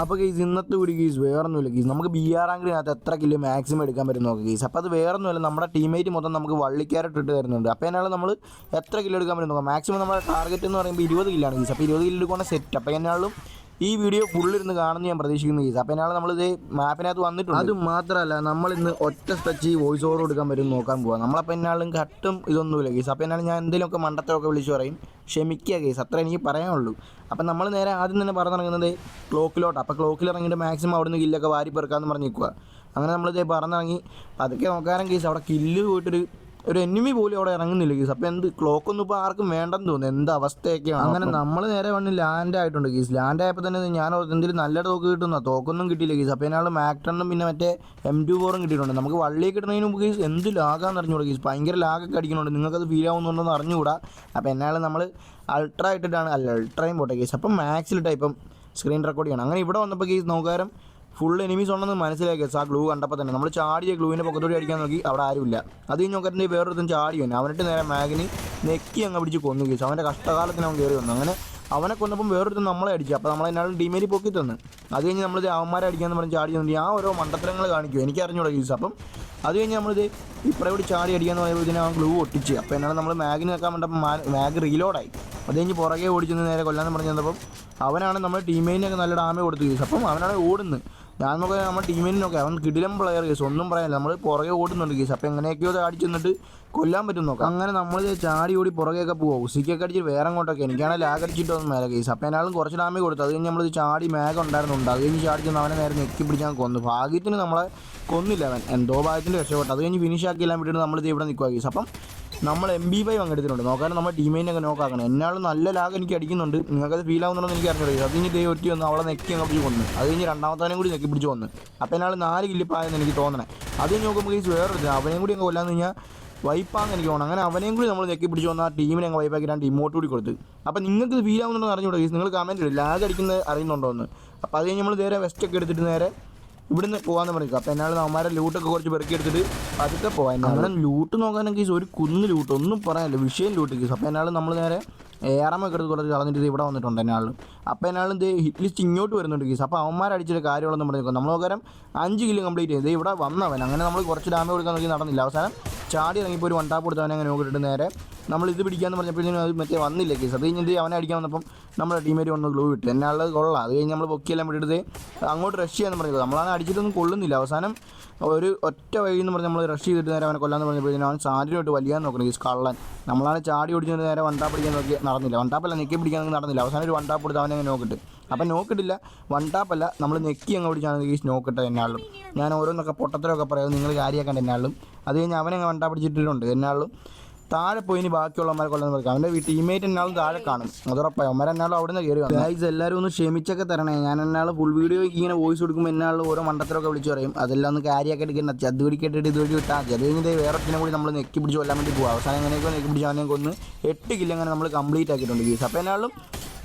അപ്പോൾ കേസ് ഇന്നത്തെ ഒരു കേസ് വേറൊന്നുമില്ല കേസ് നമുക്ക് BR റാങ്കിനകത്ത് എത്ര കില്ല് മാക്സിമം എടുക്കാൻ പറ്റും നോക്കുക കേസ്. അപ്പോൾ അത് വേറൊന്നുമില്ല, നമ്മുടെ ടീമേറ്റ് മൊത്തം നമുക്ക് വള്ളിക്കാരട്ട് ഇട്ട് തരുന്നുണ്ട്. അപ്പോൾ എന്നാൽ നമ്മൾ എത്ര കില്ല് എടുക്കാൻ പറ്റും നോക്കാം. മാക്സിമം നമ്മുടെ ടാർഗറ്റ് എന്ന് പറയുമ്പോൾ 20 കില്ലാണ് കേസ്. അപ്പോൾ 20 കില്ല് എടുക്കുന്ന സെറ്റ്. അപ്പോൾ എന്നാലും ഈ വീഡിയോ ഫുള്ളിരുന്ന് കാണുന്ന ഞാൻ പ്രതീക്ഷിക്കുന്ന കേസ്. അപ്പോൾ എന്നാലും നമ്മളിത് മാപ്പിനകത്ത് വന്നിട്ടുണ്ട്. അത് മാത്രമല്ല നമ്മളിന്ന് ഒറ്റ സ്ട്രെച്ച് വോയിസ് ഓവർ കൊടുക്കാൻ പറ്റും നോക്കാൻ പോകാം. നമ്മളപ്പോൾ എന്നാലും കട്ടും ഇതൊന്നുമില്ല കേസ്. അപ്പോൾ എന്നാലും ഞാൻ എന്തെങ്കിലുമൊക്കെ മണ്ടത്തരമൊക്കെ വിളിച്ച് പറയും, ക്ഷമിക്കുക കേസ്, അത്ര എനിക്ക് പറയാനുള്ളൂ. അപ്പം നമ്മൾ നേരെ ആദ്യം തന്നെ പറഞ്ഞിറങ്ങുന്നത് ക്ലോക്കിലോട്ട്. അപ്പോൾ ക്ലോക്കിൽ ഇറങ്ങിയിട്ട് മാക്സിമം അവിടെ നിന്ന് കില്ലൊക്കെ വാരി പെറുക്കാമെന്ന് പറഞ്ഞ് നിൽക്കുക. അങ്ങനെ നമ്മളിതേ പറഞ്ഞിറങ്ങി അതൊക്കെ നോക്കാനും കേസ്. അവിടെ കില്ല് പോയിട്ടൊരു എനിമി പോലും അവിടെ ഇറങ്ങുന്നില്ല കേസ്. അപ്പോൾ എന്ത് ക്ലോക്കൊന്നും ഇപ്പോൾ ആർക്കും വേണ്ടെന്ന് തോന്നുന്നു, എന്ത് അവസ്ഥയൊക്കെയാണ്. അങ്ങനെ നമ്മൾ നേരെ വന്ന് ലാൻഡ് ആയിട്ടുണ്ട് കേസ്. ലാൻഡ് ആയപ്പോൾ തന്നെ ഞാൻ എന്തെങ്കിലും നല്ല തോക്ക് കിട്ടുന്ന തോക്കൊന്നും കിട്ടിയില്ല കേസ്. അപ്പോൾ എന്നാൾ മാക്ടണും പിന്നെ മറ്റേ M24 കിട്ടിയിട്ടുണ്ട്. നമുക്ക് വള്ളി കിട്ടുന്നതിന് മുമ്പ് കേസ് എന്ത് ലാഗാന്ന് അറിഞ്ഞുകൂടാ കേസ്. ഭയങ്കര ലാഗൊക്കെ അടിക്കുന്നുണ്ട്, നിങ്ങൾക്കത് ഫീൽ ആവുന്നുണ്ടെന്ന് അറിഞ്ഞുകൂടാ. അപ്പോൾ എന്നാൽ നമ്മൾ അൾട്ര ഇട്ടിട്ടാണ്, അൾട്രയും പോട്ടെ കേസ്. അപ്പം മാക്സിലിട്ടാണ് ഇപ്പം സ്ക്രീൻ റെക്കോർഡ് ചെയ്യണം. അങ്ങനെ ഇവിടെ വന്നപ്പോൾ കേസ് നോക്കാരം ഫുൾ എനിമീസ് ഉണ്ടെന്ന് മനസ്സിലാക്കി. ആ ഗ്ലൂ കണ്ടപ്പോൾ തന്നെ നമ്മൾ ചാടിയ ഗ്ലൂവിൻ്റെ പൊക്കത്തോടെ അടിക്കാൻ നോക്കി, അവിടെ ആരുമില്ല. അത് കഴിഞ്ഞ് നോക്കാറുണ്ട് വേറൊരുത്തും ചാടി വന്നു. അവനിട്ട് നേരെ മാഗിന് നെക്കി അങ്ങ് പിടിച്ച് കൊന്നു കേസ്. അവൻ്റെ കഷ്ടകാലത്തിന് അവൻ കയറി വന്നു. അങ്ങനെ അവനെ കൊന്നപ്പം വേറൊരുത്തും നമ്മളെ അടിച്ചു. അപ്പോൾ നമ്മളെന്നാലും ടീമേരി പൊക്കി തന്നു. അത് കഴിഞ്ഞ് നമ്മളിത് അവന്മാരെ അടിക്കാമെന്ന് പറഞ്ഞ് ചാടി വന്നു. ആ ഓരോ മണ്ടത്തരങ്ങൾ കാണിക്കും, എനിക്ക് അറിഞ്ഞൂടാ കേസ്. അപ്പം അത് കഴിഞ്ഞ് നമ്മളിത് ഇപ്പറയോട് ചാടി അടിക്കാമെന്ന് പറയുമ്പോൾ ഇതിനെ അവൻ ഗ്ലൂ ഒട്ടിച്ച്. അപ്പോൾ എന്നാലും നമ്മൾ മാഗിന് വെക്കാൻ വേണ്ടപ്പോൾ മാഗ് റീലോഡായി. അത് കഴിഞ്ഞ് പുറകെ ഓടിച്ചെന്ന് നേരെ കൊല്ലാന്ന് പറഞ്ഞ് തന്നപ്പം അവനാണ് നമ്മുടെ ടീമേറ്റിനൊക്കെ നല്ല ഡാമേജ് കൊടുത്തു കേസ്. അപ്പം അവനാണ് ഓടുന്നത്. ഞാൻ നോക്കാം നമ്മുടെ ടീമിനൊക്കെ അവൻ കിടിലം പ്ലെയർ കേസ്, ഒന്നും പറയാനില്ല. നമ്മൾ പുറകെ ഓടുന്നുണ്ട് കേസ്. അപ്പോൾ എങ്ങനെയൊക്കെയോ അടിച്ചു നിന്നിട്ട് കൊല്ലാൻ പറ്റും നോക്കാം. അങ്ങനെ നമ്മൾ ചാടി ഓടി പുറകെയൊക്കെ പോകും. ഉസിക്കൊക്കെ അടിച്ചിട്ട് വേറെ അങ്ങോട്ടൊക്കെ എനിക്കാണെങ്കിൽ ലാഗ് അടിച്ചിട്ടൊന്നും മേലെ കേസ്. അപ്പോൾ എന്നാലും കുറച്ച് ഡാമേജ് കൊടുത്തു. അത് കഴിഞ്ഞ് നമ്മൾ ചാടി മാഗ് ഉണ്ടായിരുന്നുണ്ട്. അത് കഴിഞ്ഞ് ചാടി ചെന്ന് അവനെ നേരെ നെക്കി പിടിച്ചാൽ കൊന്നു. ഭാഗ്യത്തിന് നമ്മളെ കൊന്നില്ല അവൻ, എന്തോ ഭാഗ്യത്തിന് രക്ഷപ്പെട്ടു. അത് കഴിഞ്ഞ് ഫിനിഷ് ആക്കിയെല്ലാം വിട്ടിട്ട് നമ്മളിത് ഇവിടെ നിൽക്കുക കേസ്. അപ്പം നമ്മൾ MP5 പങ്കെടുത്തിട്ടുണ്ട്. നോക്കാനും നമ്മുടെ ടീമേറ്റിനൊക്കെ നോക്കാക്കണം. എന്നാലും നല്ല ലാഗ് എനിക്ക് അടിക്കുന്നുണ്ട്, നിങ്ങൾക്കത് ഫീൽ ആവുന്നുണ്ടെന്ന് എനിക്ക് അറിഞ്ഞില്ല. അത് കഴിഞ്ഞ് ഒറ്റ വന്ന് അവളെ നെക്കി അങ്ങ് പിടിച്ച് കൊന്നു. അത് കഴിഞ്ഞ് രണ്ടാമത്തേനും കൂടി നെക്കി പിടിച്ച് വന്നു. അപ്പോൾ എന്നാൽ 4 കില്ലിപ്പായെന്ന് എനിക്ക് തോന്നണേ. അത് കഴിഞ്ഞ് നോക്കുമ്പോൾ കേസ് വേറൊരു അവനെയും കൂടി അങ്ങ് കൊല്ലാന്ന് കഴിഞ്ഞാൽ വൈപ്പാന്ന് എനിക്ക് തോന്നുന്നു. അങ്ങനെ അവനെയും കൂടി നമ്മൾ നെക്കി പിടിച്ച് വന്നാൽ ആ ടീമിനെ അങ്ങ് വൈപ്പാക്കി 2 ഇമോട്ട് കൂടി കൊടുത്ത്. അപ്പോൾ നിങ്ങൾക്ക് ഫീൽ ആവുന്നുണ്ടെന്ന് അറിഞ്ഞൂടെ കേസ്, നിങ്ങൾ കമൻറ്റ് ഇടും ലാഗ് അടിക്കുന്നത് അറിയുന്നുണ്ടോ എന്ന്. അപ്പോൾ അത് കഴിഞ്ഞ് നമ്മൾ നേരെ വെസ്റ്റൊക്കെ എടുത്തിട്ട് നേരെ ഇവിടുന്ന് പോകാമെന്ന് പറയുക. അപ്പോൾ എന്നാലും അവന്മാരെ ലൂട്ടൊക്കെ കുറച്ച് പെറുക്കി എടുത്തിട്ട് പതുക്കെ പോകാൻ. അങ്ങനെ ലൂട്ട് നോക്കാനൊക്കെ ഒരു കുന്ന് ലൂട്ട്, ഒന്നും പറയാനില്ല, വിഷയം ലൂട്ട് കേസ്. അപ്പോൾ എന്നാലും നമ്മൾ നേരെ ARM ഒക്കെ എടുത്ത് കുറച്ച് കളഞ്ഞിട്ട് ഇവിടെ വന്നിട്ടുണ്ട് എന്നാളും. അപ്പോൾ എന്നാലും ഇത് ഹിറ്റ് ലിസ്റ്റ് ഇങ്ങോട്ട് വരുന്നുണ്ട് കേസ്. അപ്പോൾ അവന്മാരടിച്ചിട്ട് കാര്യമുള്ളതെന്ന് പറഞ്ഞു നമ്മൾ നോക്കാം 5 കില്ല് കംപ്ലീറ്റ് ചെയ്ത് ഇവിടെ വന്നവൻ. അങ്ങനെ നമ്മൾ കുറച്ച് ഡാമേജ് കൊടുക്കാൻ നോക്കി നടന്നില്ല. അവസാനം ചാടി ഇറങ്ങിപ്പോൾ ഒരു 1 ടാപ്പ് കൊടുത്തവനെ അങ്ങനെ നോക്കിയിട്ട് നേരെ നമ്മൾ ഇത് പിടിക്കാമെന്ന് പറഞ്ഞപ്പോഴത്തേനും അത് മറ്റേ വന്നില്ല കേസ്. അത് കഴിഞ്ഞ് അവനെ അടിക്കാൻ വന്നപ്പം നമ്മുടെ ടീമേറ്റ് വന്ന് ഗ്ലൂ വിട്ടു. എന്നാളുള്ളത് കൊള്ളാം. അത് കഴിഞ്ഞ് നമ്മൾ പൊക്കിയെല്ലാം വിട്ടിട്ട് അങ്ങോട്ട് റഷ് ചെയ്യാമെന്ന് പറഞ്ഞത് നമ്മളാണ് അടിച്ചിട്ടൊന്നും കൊള്ളുന്നില്ല. അവസാനം ഒരു ഒറ്റ വഴി എന്ന് പറഞ്ഞ് നമ്മൾ റഷ് ചെയ്തിട്ട് നേരെ അവനെ കൊല്ലാന്ന് പറഞ്ഞപ്പോഴത്തേനും അവൻ സാരിയോട്ട് വലിയാൻ നോക്കണം കേസ് കള്ളൻ. നമ്മളാണ് ചാടി ഓടിച്ചിട്ട് നേരെ 1 ടാപ്പ് പിടിക്കാൻ നോക്കി നടന്നില്ല. 1 ടാപ്പല്ല നെക്കി പിടിക്കാൻ നടന്നില്ല. അവസാനം ഒരു 1 ടാപ്പ് കൊടുത്ത് അവനെ അങ്ങ് നോക്കിട്ട്. അപ്പം നോക്കിട്ടില്ല, 1 ടാപ്പല്ല നമ്മൾ നെക്കി അങ്ങ് പിടിച്ചാണ് കേസ് നോക്കിട്ട് എന്നാളും. ഞാൻ ഓരോന്നൊക്കെ പൊട്ടത്തരമൊക്കെ പറയാം, നിങ്ങൾ കാര്യമാക്കേണ്ട എന്നാളും. അത് കഴിഞ്ഞ് അവനെ 1 ടാപ്പ് പിടിച്ചിട്ടുണ്ട് എന്നാളും. താഴെ പോയി ഇനി ബാക്കിയുള്ളവന്മാരെ കൊല്ലാന്ന് പറയും. അവൻ്റെ ടീമേറ്റ് എന്നാലും താഴെ കാണും, അതുറപ്പായി. അവന്മാരെന്നാലും അവിടെ നിന്ന് കയറി വന്നു. ഗൈസ് എല്ലാവരും ഒന്ന് ക്ഷമിച്ചൊക്കെ തരണേ. ഞാൻ എന്നാലും ഫുൾ വീഡിയോയ്ക്ക് ഇങ്ങനെ വോയിസ് കൊടുക്കുമ്പോൾ എന്നാലും ഓരോ മണ്ടത്തരമൊക്കെ വിളിച്ച് പറയും. അതെല്ലാം ഒന്ന് കാര്യമാക്കി എടുക്കുന്ന ചത് പിടിക്കേണ്ടിട്ട് ഇതുവഴി വിട്ടാൽ മതി. അത് കഴിഞ്ഞിട്ട് വേറെ ഒറ്റിനെ കൂടി നമ്മൾ നെക്കി പിടിച്ച് കൊല്ലാൻ വേണ്ടി പോകും. അവസാനം എങ്ങനെയൊക്കെ നെക്കി പിടിച്ച് അവനെ കൊന്ന് 8 കില്ല് അങ്ങനെ നമ്മൾ കംപ്ലീറ്റ് ആക്കിയിട്ടുണ്ട് കേസ്. അപ്പോൾ എന്നാലും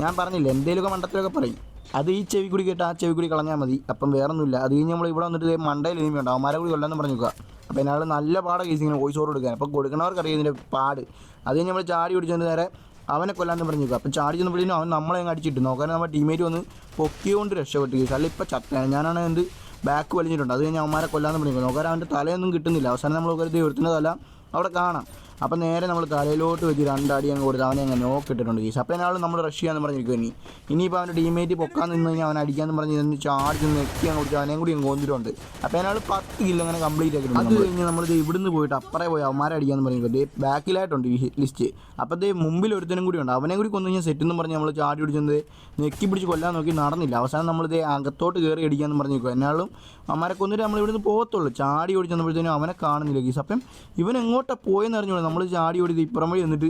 ഞാൻ പറഞ്ഞില്ല എന്തെങ്കിലുമൊക്കെ മണ്ടത്തരമൊക്കെ പറയും, അത് ഈ ചെവി കൂടി കേട്ട് ആ ചെവി കൂടി കളഞ്ഞാൽ മതി. അപ്പം വേറൊന്നുമില്ല. അത് കഴിഞ്ഞ് നമ്മൾ ഇവിടെ വന്നിട്ട് മണ്ടയിൽ ഇനിമയുണ്ട്, അവന്മാരെ കൂടി കൊല്ലാന്ന് പറഞ്ഞു നോക്കുക. അപ്പോൾ എന്നാൾ നല്ല പാടാണ് കേസ് ഇങ്ങനെ വോയിസ് ഓവർ കൊടുക്കാൻ. അപ്പോൾ കൊടുക്കണവർക്കറിയാം ഇതിൻ്റെ പാട്. അത് കഴിഞ്ഞ് നമ്മൾ ചാടി ഓടിച്ചതിന് നേരെ അവനെ കൊല്ലാന്ന് പറഞ്ഞു നോക്കുക. അപ്പം ചാടി ചെന്നപ്പോഴേക്കും അവൻ നമ്മളെ അങ്ങ് അടിച്ചിട്ട് നോക്കാൻ നമ്മുടെ ടീമേറ്റ് വന്ന് പൊക്കിയോണ്ട് രക്ഷപ്പെട്ട് കേസ്. അല്ല ഇപ്പോൾ ചത്താണ്, ഞാനാണ് എന്ത് ബാക്ക് വലിഞ്ഞിട്ടുണ്ട്. അത് കഴിഞ്ഞ് അവന്മാരെ കൊല്ലാന്ന് പറഞ്ഞു നോക്കാൻ അവൻ്റെ തലയൊന്നും കിട്ടുന്നില്ല. അവസാനം നമ്മൾ കരുതി ഒരുത്തിൻ്റെ തല അവിടെ കാണാം. അപ്പം നേരെ നമ്മൾ തലയിലോട്ട് വെച്ച് 2 അടി അങ്ങ് കൊടുത്ത് അവനെ അങ്ങ് നോക്കിയിട്ടുണ്ട് കേസ്. അപ്പോൾ എന്നാലും നമ്മൾ റഷ് ചെയ്യാമെന്ന് പറഞ്ഞിരിക്കും. ഇനിയിപ്പോൾ അവൻ്റെ ടീമേറ്റ് പൊക്കാൻ നിന്ന് കഴിഞ്ഞാൽ അവൻ അടിക്കാമെന്ന് പറഞ്ഞ് ഇതിന് ചാർജ് നെക്കി അങ്ങ് കൊടുത്ത് അവനെയും കൂടി അങ്ങ് കൊന്നിട്ടുണ്ട്. അപ്പോൾ എന്നാൽ 10 കില്ല് അങ്ങനെ കംപ്ലീറ്റ് ആക്കിയിട്ടുണ്ട്. അത് കഴിഞ്ഞ് നമ്മളിത് ഇവിടുന്ന് പോയിട്ട് അപ്പറേ പോയി അവന്മാരെ അടിക്കാമെന്ന് പറഞ്ഞിരിക്കും. ബാക്കിലായിട്ടുണ്ട് ഈ ലിസ്റ്റ്. അപ്പോൾ ഇത് മുമ്പിൽ ഒരുത്തനും കൂടി ഉണ്ട്, അവനെ കൂടി കൊന്നു കഴിഞ്ഞാൽ സെറ്റെന്ന് പറഞ്ഞ് നമ്മൾ ചാടി പിടിച്ചത് നെക്കി പിടിച്ച് കൊല്ലാൻ നോക്കി നടന്നില്ല. അവസാനം നമ്മളിത് അകത്തോട്ട് കയറി അടിക്കാമെന്ന് പറഞ്ഞിരിക്കും. എന്നാലും അവന്മാരെ കൊന്നിട്ട് നമ്മൾ ഇവിടുന്ന് പോകത്തുള്ളൂ. ചാടി ഓടി ചെന്നപ്പോഴത്തേനും അവനെ കാണുന്നില്ല കേസ്. അപ്പം ഇവൻ എങ്ങോട്ടാണ് പോയെന്ന് അറിഞ്ഞോളൂ. നമ്മൾ ചാടി ഓടി ഇപ്പുറം വഴി എന്നിട്ട്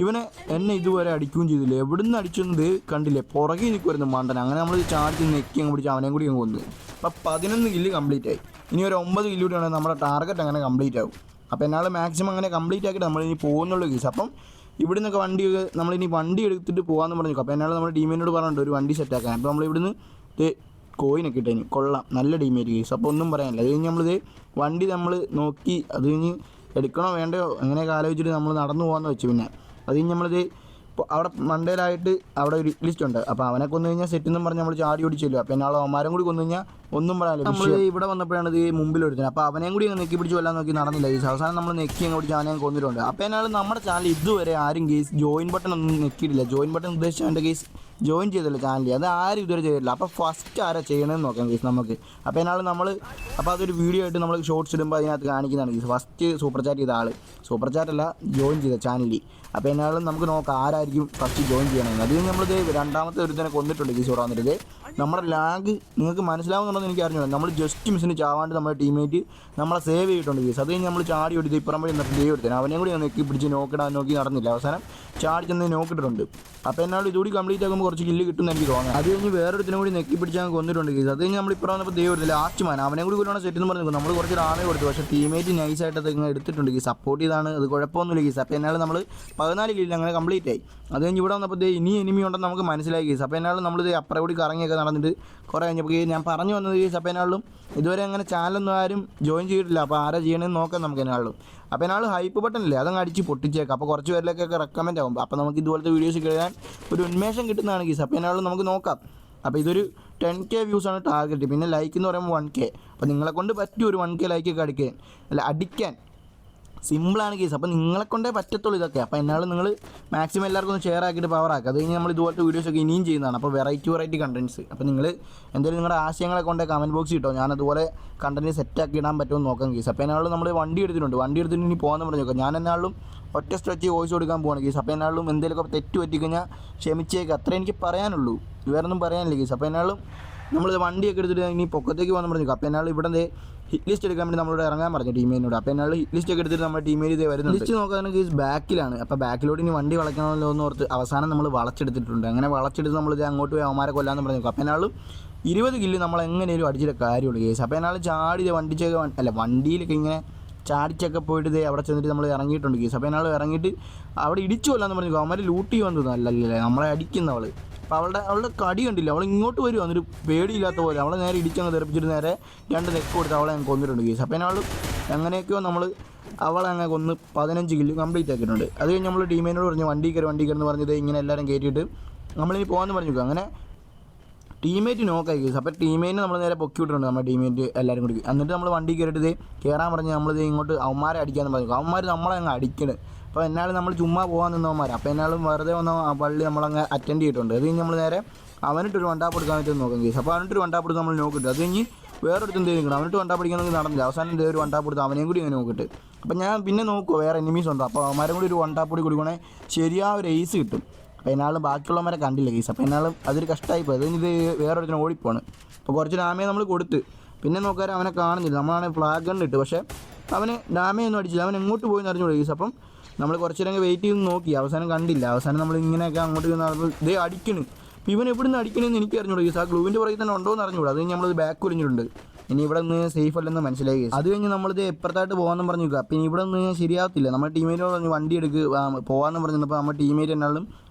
ഇവനെ എന്നെ ഇതുവരെ അടിക്കുകയും ചെയ്തില്ല. എവിടുന്ന് അടിച്ചെന്നത് കണ്ടില്ലേ, പുറകെ നിൽക്കുമായിരുന്നു മണ്ടൻ. അങ്ങനെ നമ്മൾ ചാടി നെക്കി അങ്ങ് പിടിച്ച് അവനെയും കൂടി അങ്ങ് കൊന്നു. അപ്പം 11 കില്ല് കംപ്ലീറ്റ് ആയി. ഇനി ഒരു 9 കില്ല് കൂടി ആണെങ്കിൽ നമ്മുടെ ടാർഗറ്റ് അങ്ങനെ കംപ്ലീറ്റ് ആവും. അപ്പോൾ എന്നാൽ മാക്സിമം അങ്ങനെ കംപ്ലീറ്റ് ആക്കിയിട്ട് നമ്മളിനി പോകുന്നുള്ള കേസ്. അപ്പം ഇവിടെ നിന്നൊക്കെ നമ്മളിനി വണ്ടി എടുത്തിട്ട് പോകാമെന്ന് പറഞ്ഞു. അപ്പോൾ എന്നാൽ നമ്മുടെ ടീമിനോട് പറഞ്ഞിട്ടുണ്ട് ഒരു വണ്ടി സെറ്റാക്കാൻ. അപ്പോൾ നമ്മളിവിടുന്ന് കോയിനൊക്കെ ഇട്ടതിന് കൊള്ളാം, നല്ല ടീമേറ്റ് കേസ്. അപ്പോൾ ഒന്നും പറയാനില്ല. അത് കഴിഞ്ഞ് നമ്മളിത് വണ്ടി നമ്മൾ നോക്കി അത് കഴിഞ്ഞ് എടുക്കണോ വേണ്ടയോ അങ്ങനെയൊക്കെ ആലോചിച്ചിട്ട് നമ്മൾ നടന്നു പോകാമെന്ന് വെച്ചു. പിന്നെ അത് കഴിഞ്ഞ് നമ്മളിത് അവിടെ മണ്ടയിലായിട്ട് അവിടെ ഒരു ലിസ്റ്റ് ഉണ്ട്. അപ്പോൾ അവനെ കൊന്നു കഴിഞ്ഞാൽ സെറ്റെന്നും പറഞ്ഞ് നമ്മൾ ചാടി ഓടിച്ചല്ലോ. അപ്പോൾ എന്നാൾ അവന്മാരും കൂടി കൊന്നു കഴിഞ്ഞാൽ ഒന്നും പറയാനില്ല. നമ്മൾ ഇവിടെ വന്നപ്പോഴാണ് ഇത് മുമ്പിൽ എടുത്തത്. അപ്പോൾ അവനെയും കൂടി നെക്കി പിടിച്ച് കൊല്ലാൻ നോക്കി നടന്നില്ല ഗീസ്. അവസാനം നമ്മൾ നെക്കി അങ്ങ് പിടിച്ച് അവനെ കൊന്നിട്ടുണ്ട്. അപ്പോൾ എന്നാൽ നമ്മുടെ ചാനൽ ഇതുവരെ ആരും ഗീസ് ജോയിൻ ബട്ടൺ ഒന്നും നെക്കിയിട്ടില്ല. ജോയിൻ ബട്ടൺ ഉദ്ദേശിച്ച എൻ്റെ ഗീസ് ജോയിൻ ചെയ്തില്ല ചാനലിൽ. അത് ആരും ഇതുവരെ ചെയ്തിട്ടില്ല. അപ്പോൾ ഫസ്റ്റ് ആരാ ചെയ്യണമെന്ന് നോക്കാം ഗീസ് നമുക്ക്. അപ്പോൾ എന്നാൽ അപ്പോൾ അതൊരു വീഡിയോ ആയിട്ട് നമ്മൾ ഷോർട്സ് ഇടുമ്പോൾ അതിനകത്ത് കാണിക്കുന്നതാണ് ഗീസ്. ഫസ്റ്റ് സൂപ്പർ ചാറ്റ് ചെയ്ത ആൾ, സൂപ്പർ ചാറ്റല്ല ജോയിൻ ചെയ്ത ചാനലിൽ. അപ്പോൾ എന്നാലും നമുക്ക് നോക്കാം ആരായിരിക്കും ഫസ്റ്റ് ജോയിൻ ചെയ്യണമെന്ന്. അത് നമ്മളിത് രണ്ടാമത്തെ ഒരുത്തനെ കൊന്നിട്ടുണ്ട് ഗീസ്. ഇവിടെ വന്നിട്ട് നമ്മുടെ ലാഗ് നിങ്ങൾക്ക് മനസ്സിലാവുന്നുണ്ടെന്ന് എനിക്ക് അറിഞ്ഞു. നമ്മൾ ജസ്റ്റ് മിസ്സിന് ചാവാണ്ട് നമ്മുടെ ടീമേറ്റ് നമ്മളെ സേവ് ചെയ്തിട്ടുണ്ട് ഗീസ്. അത് കഴിഞ്ഞ് നമ്മൾ ചാടി എടുത്ത് ഇപ്പുറം വഴി എന്നിട്ട് ഡേവ് എടുത്തത് അവനെയും കൂടി നെക്കി പിടിച്ച് നോക്കിടാൻ നോക്കി നടന്നില്ല. അവസാനം ചാടി ചെന്ന് നോക്കിയിട്ടുണ്ട്. അപ്പോൾ എന്നാലും ഇതുകൂടി കംപ്ലീറ്റ് ആകുമ്പോൾ കുറച്ച് കില്ല് കിട്ടുമെന്ന് എനിക്ക് തോന്നുന്നത്. അത് കഴിഞ്ഞ് വേറൊരുത്തിനും കൂടി നെക്കി പിടിച്ചാൽ കൊന്നിട്ടുണ്ട് ഗീസ്. അത് കഴിഞ്ഞ് നമ്മൾ ഇപ്പുറം വന്നപ്പോൾ ഡേവ് എടുത്തില്ല. ലാസ്റ്റ് മാൻ അവനെ കൂടി കൊല്ലുവാണ് സെറ്റ് എന്ന് പറഞ്ഞു. നമ്മൾ കുറച്ച് ആമേ കൊടുത്തു. പക്ഷേ ടീമേറ്റ് നൈസായിട്ട് അത് ഇങ്ങനെ എടുത്തിട്ടുണ്ട് ഗീസ്. സപ്പോർട്ട് ചെയ്താണ്, അത് കുഴപ്പമൊന്നുമില്ല ഗീസ്. അപ്പോൾ എന്നാലും നമ്മൾ 14 കില്ല് അങ്ങനെ കംപ്ലീറ്റ് ആയി. അത് കഴിഞ്ഞ് ഇവിടെ വന്നപ്പോൾ ഇനി എനിമി ഉണ്ടെന്ന് നമുക്ക് മനസ്സിലായി ഗീസ്. അപ്പോൾ എന്നാലും നമ്മളിത് അപ്പുറം കൂടി കറങ്ങിയൊക്കെ നടന്നിട്ട് കുറേ കഴിഞ്ഞപ്പോൾ ഞാൻ പറഞ്ഞു വന്നത് ഗീസ്. അപ്പോൾ എന്നാലും ഇതുവരെ അങ്ങനെ ചാനലൊന്നും ആരും ജോയിൻ ചെയ്തിട്ടില്ല. അപ്പോൾ ആരാ ചെയ്യണമെന്ന് നോക്കാം നമുക്ക് എന്നാളും. അപ്പോൾ എന്നാൾ ഹൈപ്പ് ബട്ടണില്ലേ അതങ്ങ് അടിച്ച് പൊട്ടിച്ചേക്കാം. അപ്പോൾ കുറച്ച് പേരിലേക്കൊക്കെ റെക്കമെൻഡ് ആകും. അപ്പോൾ നമുക്ക് ഇതുപോലത്തെ വീഡിയോസ് കഴിയാൻ ഒരു ഉന്മേഷം കിട്ടുന്നതാണ് ഗീസ്. അപ്പോൾ എന്നാളും നമുക്ക് നോക്കാം. അപ്പോൾ ഇതൊരു 10K വ്യൂസാണ് ടാർഗറ്റ്. പിന്നെ ലൈക്ക് എന്ന് പറയുമ്പോൾ 1K. അപ്പോൾ നിങ്ങളെ കൊണ്ട് പറ്റും ഒരു 1K ലൈക്കൊക്കെ അടിക്കാൻ സിമ്പിളാണ് കേസ്. അപ്പോൾ നിങ്ങളെ കൊണ്ടേ പറ്റത്തുള്ളൂ ഇതൊക്കെ. അപ്പോൾ എന്നാലും നിങ്ങൾ മാക്സിമം എല്ലാവർക്കും ഒന്ന് ഷെയർ ആക്കിയിട്ട് പവർ ആക്കുക. അത് കഴിഞ്ഞ് നമ്മൾ ഇതുപോലത്തെ വീഡിയോസൊക്കെ ഇനിയും ചെയ്യുന്നതാണ്. അപ്പോൾ വെറൈറ്റി കണ്ടൻറ്റ്സ്. അപ്പോൾ നിങ്ങൾ എന്തെങ്കിലും നിങ്ങളുടെ ആശയങ്ങളെ കൊണ്ട് കമൻറ്റ് ബോക്സിൽ ഇട്ടോ. ഞാനതുപോലെ കണ്ടൻറ്റ് സെറ്റാക്കി ഇടാൻ പറ്റുമെന്ന് നോക്കാം കേസ്. അപ്പോൾ എന്നാലും നമ്മൾ വണ്ടി എടുത്തിട്ടുണ്ട്. വണ്ടി എടുത്തിട്ട് ഇനി പോകാമെന്ന് പറഞ്ഞു നോക്കാം. ഞാൻ എന്നാലും ഒറ്റ സ്ട്രെച്ച് വോയിസ് കൊടുക്കാൻ പോകണം കേസ്. അപ്പോൾ എന്നാലും എന്തെങ്കിലുമൊക്കെ തെറ്റ് പറ്റിക്കഴിഞ്ഞാൽ ക്ഷമിച്ചേക്ക്. അത്രേ എനിക്ക് പറയാനുള്ളൂ, വേറൊന്നും പറയാനില്ല കേസ്. അപ്പോൾ എന്നാലും നമ്മൾ വണ്ടിയൊക്കെ എടുത്തിട്ട് ഇനി പൊക്കത്തേക്ക് പോകാൻ പറഞ്ഞു. അപ്പോൾ എന്നാലും ഇവിടെ ഹിറ്റ് ലിസ്റ്റ് എടുക്കാൻ വേണ്ടി നമ്മളോട് ഇറങ്ങാൻ പറഞ്ഞു ടീമേനോട്. അപ്പോൾ എന്നാലും ഹിറ്റ് ലിസ്റ്റ് ഒക്കെ എടുത്തിട്ട് നമ്മുടെ ടീമേൽ ഇതേ വരുന്നത്. ലിസ്റ്റ് നോക്കാനും കേസ് ബാക്കിലാണ്. അപ്പോൾ ബാക്കിലോട്ട് ഇനി വണ്ടി വളയ്ക്കണമല്ലോ എന്ന് ഓർത്ത് അവസാനം നമ്മൾ വളച്ചെടുത്തിട്ടുണ്ട്. അങ്ങനെ വളച്ചെടുത്ത് നമ്മളിത് അങ്ങോട്ട് പോയി അവന്മാരെ കൊല്ലാമെന്ന് പറഞ്ഞു. അപ്പോൾ എന്നാലും 20 കില്ല് നമ്മൾ എങ്ങനെയും അടിച്ചിട്ട് കാര്യമുള്ളൂ കേസ്. അപ്പോൾ എന്നാലും ചാടി വണ്ടിയിലൊക്കെ ഇങ്ങനെ ചാടിച്ചൊക്കെ പോയിട്ട് ഇതേ അവിടെ ചെന്നിട്ട് നമ്മൾ ഇറങ്ങിയിട്ടുണ്ട് കേസ്. അപ്പോൾ എന്നാലും ഇറങ്ങിയിട്ട് അവിടെ ഇടിച്ചു കൊല്ലാന്ന് പറഞ്ഞു. അവന്മാർ ലൂട്ട് ചെയ്യുമെന്ന് അല്ലല്ലേ നമ്മളെ അടിക്കുന്നവൾ. അപ്പോൾ അവളുടെ കടി കണ്ടില്ല. അവൾ ഇങ്ങോട്ട് വരും എന്നിട്ട് പേടിയില്ലാത്ത പോലെ അവളെ നേരെ ഇടിച്ചങ്ങ് തെറിപ്പിച്ചിട്ട് നേരെ 2 നെക്ക് കൊടുത്ത് അവളെ അങ്ങ് കൊന്നിട്ടുണ്ട് കേസ്. അപ്പോൾ എന്നാൾ എങ്ങനെയൊക്കെയോ നമ്മൾ അവളെ അങ്ങനെ കൊന്ന് 15 കില്ല് കംപ്ലീറ്റ് ആക്കിയിട്ടുണ്ട്. അത് കഴിഞ്ഞ് നമ്മൾ ടീമേനോട് പറഞ്ഞു വണ്ടി കയറി എന്ന് പറഞ്ഞത് ഇങ്ങനെ എല്ലാവരും കയറ്റിയിട്ട് നമ്മളിനി പോകാമെന്ന് പറഞ്ഞു. അങ്ങനെ ടീമേറ്റ് നോക്കായി കേസ്. അപ്പോൾ ടീമേറ്റിന് നമ്മൾ നേരെ പൊക്കി വിട്ടിട്ടുണ്ട് നമ്മുടെ ടീമേറ്റ് എല്ലാവരും കൂടി. എന്നിട്ട് നമ്മൾ വണ്ടി കയറിയിട്ട് കയറാൻ പറഞ്ഞ് നമ്മളിത് ഇങ്ങോട്ട് അവന്മാരെ അടിക്കാമെന്ന് പറഞ്ഞു. അവന്മാർ നമ്മളെ അങ്ങ് അടിക്കണ്. അപ്പോൾ എന്നാലും നമ്മൾ ചുമ്മാ പോകാൻ നിന്നവന്മാർ. അപ്പോൾ എന്നാലും വെറുതെ വന്ന പള്ളി നമ്മളങ്ങ് അറ്റൻഡ് ചെയ്തിട്ടുണ്ട്. അത് കഴിഞ്ഞ് നമ്മൾ നേരെ അവനിട്ടൊരു വണ്ടാപ്പ് എടുക്കാൻ പറ്റുമെന്ന് നോക്കാം കേസ്. അപ്പോൾ അവനിട്ടൊരു വണ്ടാപ്പ് എടുത്ത് നമ്മൾ നോക്കിയിട്ട് അത് കഴിഞ്ഞ് വേറൊരുത്തും എന്തെങ്കിലും അവനിട്ട് വണ്ടാപ്പ് പിടിക്കാനൊന്നും നടന്നില്ല. അവസാനം ഒരു വണ്ടാപ്പ് എടുത്ത് അവനെയും കൂടി ഇങ്ങനെ നോക്കിയിട്ട് അപ്പോൾ ഞാൻ പിന്നെ നോക്കുമോ വേറെ എനിമീസ് ഉണ്ടോ. അപ്പോൾ അവന്മാരും കൂടി ഒരു വണ്ടാപ്പ് കൂടി കൊടുക്കണേ ശരിയാ ഒരു എയ്സ് കിട്ടും. അപ്പോൾ എന്നാലും ബാക്കിയുള്ളവരെ കണ്ടില്ല കേസ്. അപ്പോൾ എന്നാലും അതൊരു കഷ്ടമായിപ്പോയി. അത് കഴിഞ്ഞ് ഇത് വേറൊരുത്തിനെ ഓടിപ്പോണ്. അപ്പോൾ കുറച്ച് ഡാമേജ് നമ്മൾ കൊടുത്ത് പിന്നെ നോക്കാൻ അവനെ കാണുന്നില്ല. നമ്മളാണെങ്കിൽ ഫ്ലാഗ് ഗൺ ഇട്ട് പക്ഷേ അവന് ഡാമേജ് ഒന്നും അടിച്ചില്ല. അവൻ എങ്ങോട്ട് പോയി എന്ന് അറിഞ്ഞു കേസ്. അപ്പം നമ്മൾ കുറച്ച് നേരം വെയിറ്റ് ചെയ്ത് നോക്കി. അവസാനം കണ്ടില്ല. അവസാനം നമ്മൾ ഇങ്ങനെയൊക്കെ അങ്ങോട്ട് ഇതേ അടിക്കണ്. അപ്പോൾ ഇവൻ എവിടെ നിന്ന് അടിക്കണമെന്ന് എനിക്ക് അറിഞ്ഞൂടാ കേസ്. ആ ഗ്ലൂവിൻ്റെ പുറകിൽ തന്നെ ഉണ്ടോ എന്ന് അറിഞ്ഞൂടാ. അത് കഴിഞ്ഞ് നമ്മളത് ബാക്ക് ഒലിഞ്ഞിട്ടുണ്ട്. ഇനി ഇവിടെ നിന്ന് സേഫ് അല്ലെന്ന് മനസ്സിലായി കേസ്. അത് കഴിഞ്ഞ് നമ്മളിത് എപ്പുറത്തായിട്ട് പോകാമെന്ന് പറഞ്ഞു നിൽക്കുക. അപ്പോൾ ഇവിടെ നിന്ന് ശരിയാകത്തില്ല. നമ്മുടെ ടീമേറ്റിനോട് പറഞ്ഞു വണ്ടി എടുക്കുക പോകാമെന്ന് പറഞ്ഞപ്പോൾ നമ്മുടെ ടീമേറ്റ് എന്നാലും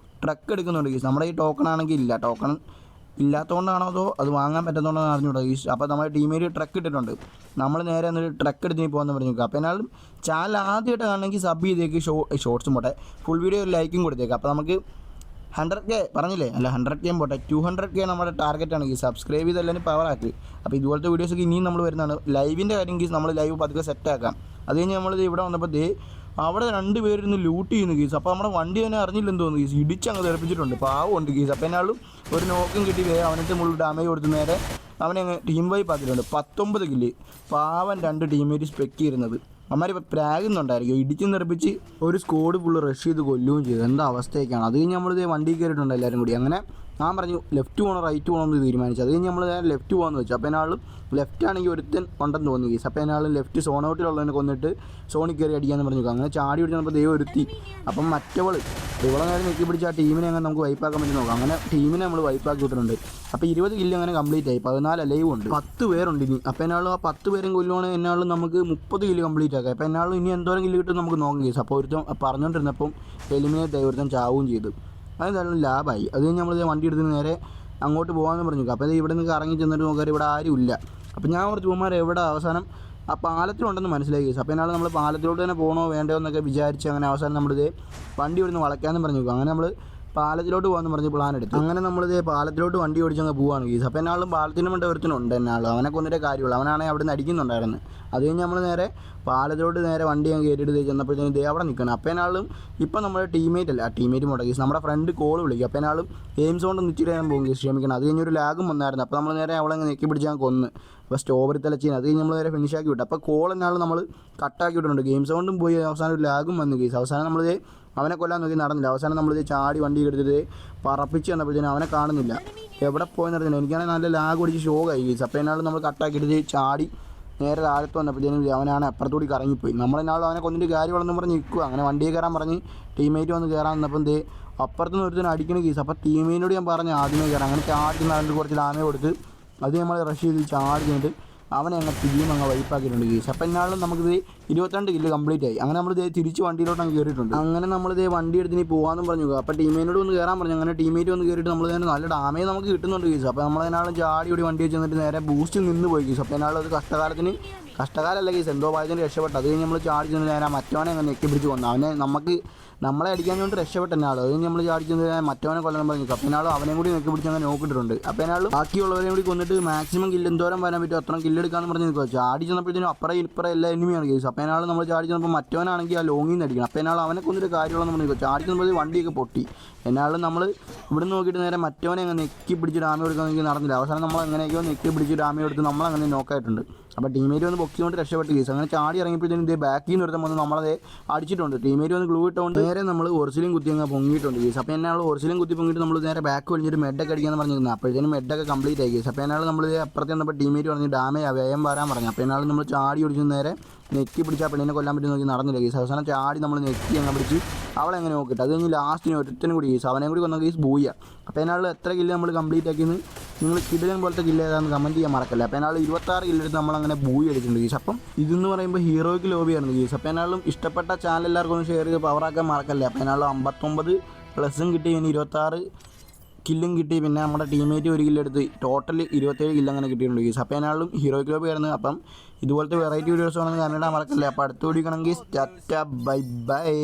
ട്രക്ക് എടുക്കുന്നുണ്ട് കേസ്. നമ്മുടെ ഈ ടോക്കൺ ആണെങ്കിൽ ഇല്ല. ടോക്കൺ ഇല്ലാത്തതുകൊണ്ടാണോ അതോ അത് വാങ്ങാൻ പറ്റുന്നതുകൊണ്ടാണ് അറിഞ്ഞൂടാ കേസ്. അപ്പോൾ നമ്മുടെ ടീമേറ്റ് ട്രക്ക് ഇട്ടിട്ടുണ്ട്. നമ്മൾ നേരെ എന്നിട്ട് ട്രക്ക് എടുത്ത് പോകാമെന്ന് പറഞ്ഞു നിൽക്കുക. അപ്പോൾ എന്നാലും ചാനൽ ആദ്യമായിട്ട് കാണണമെങ്കിൽ സബ് ചെയ്തേക്ക്. ഷോർട്സും പോട്ടെ ഫുൾ വീഡിയോ ലൈക്കും കൊടുത്തേക്ക്. അപ്പോൾ നമുക്ക് 100K പറഞ്ഞില്ലേ അല്ല 100K പോട്ടെ 200K നമ്മുടെ ടാർഗറ്റാണ് ഈ സബ്സ്ക്രൈബ് ചെയ്തെല്ലാം പവർ ആക്കി. അപ്പോൾ ഇതുപോലത്തെ വീഡിയോസൊക്കെ ഇനിയും നമ്മൾ വരുന്നതാണ്. ലൈവിൻ്റെ കാര്യം കേസ് നമ്മൾ ലൈവ് പതുക്കെ സെറ്റാക്കാം. അത് കഴിഞ്ഞ് നമ്മളിത് ഇവിടെ വന്നപ്പോൾ അവിടെ 2 പേരിന്ന് ലൂട്ട് ചെയ്യുന്നു കേസ്. അപ്പോൾ നമ്മുടെ വണ്ടി തന്നെ അറിഞ്ഞില്ലെന്ന് തോന്നുന്നു കേസ്. ഇടിച്ചങ്ങ് തെറിപ്പിച്ചിട്ടുണ്ട്. പാവമുണ്ട് കേസ്. അപ്പോൾ എന്നാലും ഒരു നോക്കും കിട്ടി അവനത്തെ മുകളിൽ ഡാമേജ് കൊടുത്ത് നേരെ അവനെ അങ്ങ് ടീം വൈപ്പ് ആക്കിയിട്ടുണ്ട്. 19 കില്ല്. പാവൻ 2 ടീമേറ്റ് സ്പെക്ക് ചെയ്യുന്നത്. അമ്മമാർ ഇപ്പോൾ പ്രാഗുന്നുണ്ടായിരിക്കും. ഇടിച്ച് തെറിപ്പിച്ച് ഒരു സ്കോഡ് ഫുള്ള് റഷ് ചെയ്ത് കൊല്ലുകയും ചെയ്തു. എന്താ അവസ്ഥയൊക്കെയാണ്. അത് കഴിഞ്ഞ് നമ്മളിത് വണ്ടി കയറിയിട്ടുണ്ട് എല്ലാവരും കൂടി. അങ്ങനെ ഞാൻ പറഞ്ഞു ലെഫ്റ്റ് പോകണോ റൈറ്റ് പോകണോ എന്ന് തീരുമാനിച്ചു. അത് കഴിഞ്ഞ് നമ്മൾ ലെഫ്റ്റ് പോകാമെന്ന് വെച്ചു. അപ്പോൾ എന്നാളും ലെഫ്റ്റ് ആണെങ്കിൽ ഒരുത്തൻ ഉണ്ടെന്ന് തോന്നി കേസ്. അപ്പോൾ എന്നാളും ലെഫ്റ്റ് സോൺ ഔട്ടിലുള്ളതിനെ കൊന്നിട്ട് സോണിൽ കയറി അടിക്കാമെന്ന് പറഞ്ഞു. അങ്ങനെ ചാടി പിടിച്ചപ്പോൾ ദൈവം ഒരുത്തി. അപ്പം മറ്റവൾ ഇവളെ നേരം നെക്കി പിടിച്ച് ആ ടീമിനെ അങ്ങനെ നമുക്ക് വൈപ്പാക്കാൻ പറ്റി നോക്കാം. അങ്ങനെ ടീമിനെ നമ്മൾ വൈപ്പാക്കി വിട്ടിട്ടുണ്ട്. അപ്പോൾ 20 കില്ല് അങ്ങനെ കംപ്ലീറ്റ് ആയി. 14 ലൈവ് ഉണ്ട്. 10 പേരുണ്ട് ഇനി. അപ്പോൾ എന്നാളും ആ 10 പേരും കൊല്ലുവാണെങ്കിൽ എന്നാളും നമുക്ക് 30 കില്ല് കംപ്ലീറ്റ് ആക്കാം. അപ്പോൾ എന്നാളും ഇനി എന്തോരം കില്ല് കിട്ടും നമുക്ക് നോക്കാം കേസ്. അപ്പോൾ ഒരുത്തം പറഞ്ഞുകൊണ്ടിരുന്നപ്പം എലിമിനേറ്റ് ആയി ഒരുത്തം ചാവുകയും ചെയ്തു. അതെന്തായാലും ലാഭമായി. അത് കഴിഞ്ഞ് നമ്മൾ വണ്ടി എടുത്തിന് നേരെ അങ്ങോട്ട് പോകാമെന്ന് പറഞ്ഞു. അപ്പോൾ ഇത് ഇവിടെ നിന്ന് കറങ്ങി ചെന്നിട്ട് നോക്കിയാൽ ഇവിടെ ആരും ഇല്ല. അപ്പോൾ ഞാൻ കുറച്ച് പോകുമ്പോൾ എവിടെ അവസാനം ആ പാലത്തിലുണ്ടെന്ന് മനസ്സിലായി കേസ്. അപ്പോൾ എന്നാലും നമ്മൾ പാലത്തിലോട്ട് തന്നെ പോകണോ വേണ്ടോ എന്നൊക്കെ വിചാരിച്ച് അങ്ങനെ അവസാനം നമ്മളിത് വണ്ടി ഇവിടുന്ന് വളയ്ക്കാമെന്ന് പറഞ്ഞു. അങ്ങനെ നമ്മൾ പാലത്തിലോട്ട് പോകാമെന്ന് പറഞ്ഞ് പ്ലാൻ എടുത്തു. അങ്ങനെ നമ്മളിത് പാലത്തിലോട്ട് വണ്ടി ഓടിച്ചങ്ങ് പോവാണ് ഗീസ്. അപ്പോൾ എന്നാളും പാലത്തിന് വേണ്ട ഒരുത്തനുണ്ട് എന്നാളും, അവനെ കൊന്നിട്ടേ കാര്യമുള്ളൂ. അവനാണെങ്കിൽ അവിടെ നിന്ന് അടിക്കുന്നുണ്ടായിരുന്നു. അത് കഴിഞ്ഞ് നമ്മൾ നേരെ പാലത്തിലോട്ട് നേരെ വണ്ടി ഞാൻ കയറ്റിയിട്ട് ചെന്നപ്പോഴത്തേനും ദേ അവിടെ നിൽക്കണം. അപ്പോൾ എന്നാളും ഇപ്പം നമ്മുടെ ടീമേറ്റ് അല്ല, ടീമേറ്റ് മുടക്കി നമ്മുടെ ഫ്രണ്ട് കോൾ വിളിക്കും. അപ്പോൾ എന്നാളും ഗെയിംസ് കൊണ്ട് നിൽച്ചിട്ട് ഞാൻ പോകും ഗീസ്, ക്ഷമിക്കണം. അത് കഴിഞ്ഞൊരു ലാഗും വന്നായിരുന്നു. അപ്പോൾ നമ്മൾ നേരെ അവളെ നെക്കി പിടിച്ച് ഞാൻ കൊന്ന്. അപ്പോൾ സ്ട്രോബെറി തലച്ചീന് അത് കഴിഞ്ഞ് നമ്മൾ നേരെ ഫിനിഷാക്കി വിട്ടു. അപ്പോൾ കോൾ എന്നാളും നമ്മൾ കട്ടാക്കി വിട്ടിട്ടുണ്ട്. ഗെയിംസ് കൊണ്ടും പോയി അവസാനം ഒരു ലാഗും വന്നു ഗീസ്. അവസാനം നമ്മളിത് അവനെ കൊല്ലാൻ നോക്കി നടന്നില്ല. അവസാനം നമ്മളിത് ചാടി വണ്ടി എടുത്തിട്ട് പറപ്പിച്ച് വന്നപ്പോഴത്തേനും അവനെ കാണുന്നില്ല. എവിടെ പോയെന്ന് അറിഞ്ഞില്ല. എനിക്കാണെങ്കിൽ നല്ല ലാഗ് ഓടിച്ച് ഷോക്കായി ഗീസ്. അപ്പോൾ എന്നാളും നമ്മൾ കട്ടാക്കിയിട്ട് ചാടി നേരെ താഴത്ത് വന്നപ്പോഴത്തേനും അവനാണ് അപ്പുറത്തൂടി കറങ്ങിപ്പോയി. നമ്മളെന്നാളും അവനെ കൊന്നിട്ട് കാര്യമുള്ളതെന്ന് പറഞ്ഞ് നിൽക്കുക. അങ്ങനെ വണ്ടിയെ കയറാൻ പറഞ്ഞ് ടീമേറ്റ് വന്ന് കയറാൻ വന്നപ്പം അപ്പുറത്തുനിന്ന് ഒരുത്തിന് അടിക്കണ കേസ്. അപ്പോൾ ടീമേറ്റിനോട് ഞാൻ പറഞ്ഞു ആദ്യമേ കയറാം. അങ്ങനെ ചാടി അതിൽ കുറച്ച് ലാമ കൊടുത്ത് അത് നമ്മൾ റഷ് ചെയ്ത് ചാടി കഴിഞ്ഞിട്ട് അവനെ അങ്ങ് ടീം അങ്ങ് വൈപ്പാക്കിയിട്ടുണ്ട് കേസ്. അപ്പോൾ എന്നാലും നമുക്കിത് 22 കില്ല് കംപ്ലീറ്റ് ആയി. അങ്ങനെ നമ്മൾ തിരിച്ച് വണ്ടിയിലോട്ട് അങ്ങ് കയറിയിട്ടുണ്ട്. അങ്ങനെ നമ്മളിത് വണ്ടി എടുത്ത് ഇനി പോകാമെന്ന് പറഞ്ഞു. അപ്പോൾ ടീമേറ്റിനോട് ഒന്ന് കയറാൻ പറഞ്ഞു. അങ്ങനെ ടീമേറ്റ് വന്ന് കയറിയിട്ട് നമ്മൾ തന്നെ നല്ല ഡാമേജ് നമുക്ക് കിട്ടുന്നുണ്ട് കേസ്. അപ്പോൾ നമ്മളതിനാളും ചാടി ഓടി വണ്ടി വെച്ച് എന്നിട്ട് നേരെ ബൂസ്റ്റ് നിന്ന് പോയി കേസ്. അപ്പോൾ എന്നാലും അത് കഷ്ടകാലമല്ല കേസ്, എന്തോ ഭാഗ്യത്തിന് രക്ഷപ്പെട്ടു. അത് കഴിഞ്ഞ് നമ്മൾ ചാടി ചെന്ന് നേരെ മറ്റവനെ അങ്ങ് നെക്കി പിടിച്ച് കൊന്നു. അവനെ നമ്മളെ അടിക്കാൻ വേണ്ടി രക്ഷപ്പെട്ട എന്നാളും അത് കഴിഞ്ഞ് നമ്മൾ ചാടി ചെന്ന് മറ്റവനെ കൊല്ലാൻ പറഞ്ഞു. അപ്പോൾ എന്നാളും അവനെയും കൂടി നെക്കി പിടിച്ച് അങ്ങനെ നോക്കിയിട്ടുണ്ട്. അപ്പോൾ എന്നാളും ബാക്കിയുള്ളവരെയും കൂടി കൊന്നിട്ട് മാക്സിമം കില്ല് എന്തോരം വരാൻ പറ്റും അത്രയും കില്ലെടുക്കാമെന്ന് പറഞ്ഞ് നിൽക്കുക. ചാടി ചെന്നപ്പോഴത്തേനും അപ്പുറം ഇപ്പുറം എല്ലാ എനിമിയാണ് കേസ്. അപ്പോൾ എന്നാളും നമ്മൾ ചാടി ചെന്നപ്പോൾ മറ്റവനാണെങ്കിൽ ആ ലോങ്ങിൽ നിന്ന് അടിക്കണം. അപ്പോൾ എന്നാളും അവനെ കൊന്നിട്ട് കാര്യമുള്ളതെന്ന് പറഞ്ഞ് നിൽക്കുക. ചാടി ചെന്നപ്പോൾ വണ്ടിയൊക്കെ പൊട്ടി. എന്നാളും നമ്മൾ ഇവിടെ നിന്ന് നോക്കിയിട്ട് നേരെ മറ്റവനെ അങ്ങ് നെക്കി പിടിച്ച് ഡാമേജ് കൊടുക്കാൻ നടന്നില്ല. അവസാനം നമ്മൾ എങ്ങനെയൊക്കെയോ നെക്കി പിടിച്ച് ഡാമേജ് കൊടുത്ത് നമ്മളങ്ങനെ നോക്കായിട്ടുണ്ട്. അപ്പോൾ ടീമേറ്റ് വന്ന് പൊക്കിക്കൊണ്ട് രക്ഷപ്പെട്ട് കേസ്. അങ്ങനെ ചാടി ഇറങ്ങിയപ്പോഴത്തേനും ബാക്കിൽ നിന്ന് ഒരുത്തം വന്ന് നമ്മളത് അടിച്ചിട്ടുണ്ട്. ടീമേറ്റ് വന്ന് ഗ്ലൂ ഇട്ടുകൊണ്ട് നേരെ നമ്മൾ ഒറിജിലും കുത്തി അങ്ങ് പൊങ്ങിയിട്ടുണ്ട് കേസ്. അപ്പോൾ എന്നാൾ ഒറിജിലും കുത്തി പൊങ്ങിയിട്ട് നമ്മൾ നേരെ ബാക്ക് വലിഞ്ഞിട്ട് മെഡൊക്കെ അടിക്കാമെന്ന് പറഞ്ഞിരുന്നത്. അപ്പോഴത്തേനും മെഡൊക്കെ കംപ്ലീറ്റ് ആയി കേസ്. അപ്പോൾ എന്നാൾ നമ്മൾ അപ്പുറത്ത് വന്നപ്പോൾ ടീമേറ്റ് പറഞ്ഞ് ഡാമേജ് വേഗം വരാൻ പറഞ്ഞു. അപ്പോൾ എന്നാൾ നമ്മൾ ചാടി ഓടിച്ച് നേരെ നെക്കി പിടിച്ച് ആ പെണ്ണിനെ കൊല്ലാൻ പറ്റുന്ന നോക്കി നടന്നില്ല കേസ്. അവസാനം ചാടി നമ്മൾ നെക്കി അങ്ങ് പിടിച്ച് അവളെങ്ങനെ നോക്കിയിട്ട് അത് കഴിഞ്ഞ് ലാസ്റ്റിന് ഒരുത്തനും കൂടി കേസ്. അവനെ കൂടി കൊന്ന കേസ് ബൂയ. അപ്പോൾ എന്നാൾ എത്ര കില്ല് നമ്മൾ കംപ്ലീറ്റ് ആക്കിയെന്ന് നിങ്ങൾ കിടിലൻ പോലത്തെ കില്ല് ഏതാണെന്ന് കമൻറ്റ് ചെയ്യാൻ മറക്കല്ല. അപ്പോൾ എന്നാൾ 26 കില്ലെടുത്ത് നമ്മളങ്ങനെ ബൂയി അടിച്ചിട്ടുണ്ട് കേസ്. അപ്പം ഇതെന്ന് പറയുമ്പോൾ ഹീറോയ്ക്ക് ലോബിയായിരുന്നു കേസ്. അപ്പോൾ എന്നാളും ഇഷ്ടപ്പെട്ട ചാനൽ എല്ലാവർക്കും ഒന്ന് ഷെയർ ചെയ്ത് പവറാക്കാൻ മറക്കല്ലേ. അപ്പോൾ എന്നാളും 59 പ്ലസും കിട്ടി, പിന്നെ 26 കില്ലും കിട്ടി. പിന്നെ നമ്മുടെ ടീമേറ്റ് ഒരു കില്ലെടുത്ത് ടോട്ടൽ 27 കില്ല് അങ്ങനെ കിട്ടിയിട്ടുണ്ട് കേസ്. അപ്പോൾ എന്നാളും ഹീറോയ്ക്ക് ലോബിയായിരുന്നു. അപ്പം ഇതുപോലത്തെ വെറൈറ്റി വീഡിയോസ് ആണെന്ന് കണ്ടിടാൻ മറക്കല്ലേ. അപ്പോൾ അടുത്ത വീഡിയോ കാണുമെങ്കിൽ ടാറ്റ ബൈ ബൈ.